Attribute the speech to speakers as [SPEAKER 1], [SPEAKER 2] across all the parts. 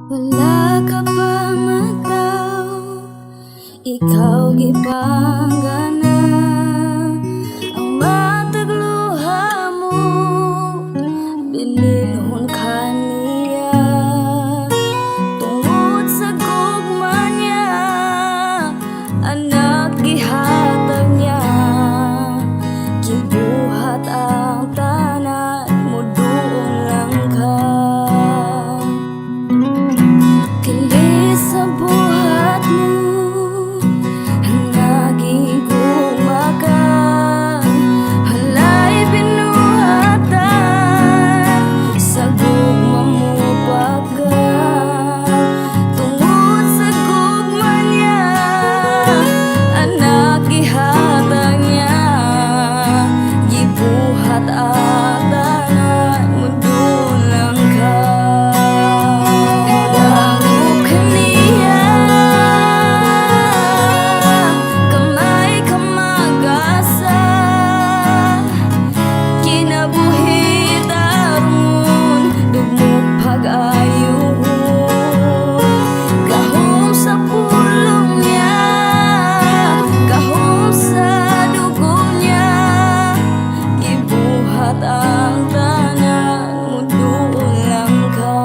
[SPEAKER 1] Wala ka pa mataw, ikaw gipanggana. Ang matag luha mo, binilhon ka niya. Tungod sa gugma niya, anak gihatag niya. Gibuhat ang tanan mo, doon lang ka. Kili sa buhat mo, naging gumakan. Halay binuhatan, sa gugma mo pagkan. Tungod sa gugma niya, anak gihatag niya. Gibuhat ang tanan mo, doon lang ka. Ang tanan mo, doon lang ka.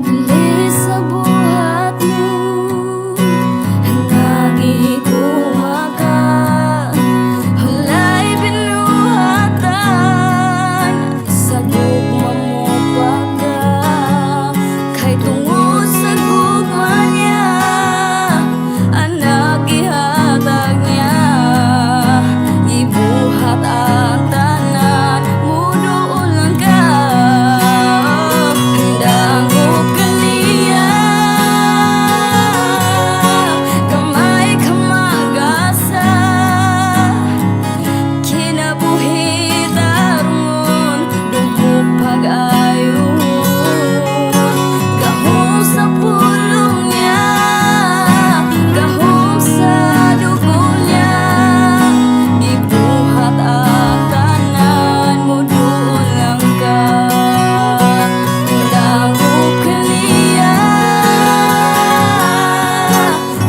[SPEAKER 1] Dili sa buhat mo, nagikumakan. Hulay binuhatan, sa gugma mo pagka. Kay tungod sa gugma niya, anak gihatag niya. Gibuhat ang tanan mo, doon lang ka. Dangog ka niya, kamay ka mag-asa. Kinabuhi tarungon, dugog pag-ayon. Gahom sa pulong niya, gahom sa dugo niya. Gibuhat ang tanan mo, doon lang ka. Dangog ka niya,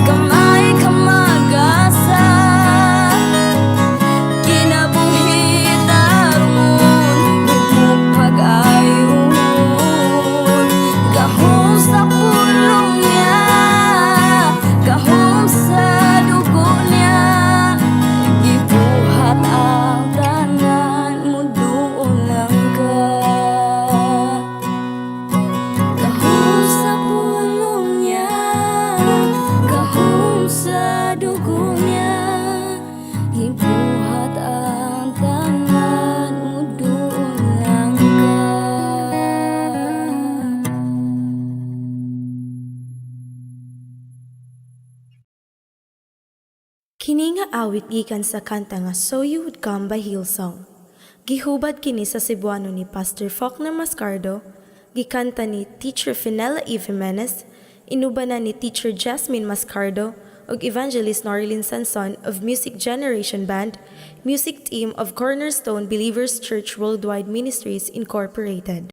[SPEAKER 1] kamay ka mag-asa. Kinabuhi tarungon, dugog pag-ayon. Gahom sa pulong niya, gahom sa dugo niya. Gibuhat ang tanan mo, doon lang ka. Gahom sa pulong niya, gahom sa dugo niya. Gibuhat ang tanan mo, doon lang ka.
[SPEAKER 2] Kini nga awit gikan sa kanta nga So You Would Come by Hillsong. Gihubad kini sa Cebuano ni Pastor Faulkner Mascardo, gikanta ni Teacher Finella E. Jimenez, inubanan ni Teacher Jasmine Mascardo, ug Evangelist Norilyn Sanson of Music Generation Band, music team of Cornerstone Believers Church Worldwide Ministries Incorporated.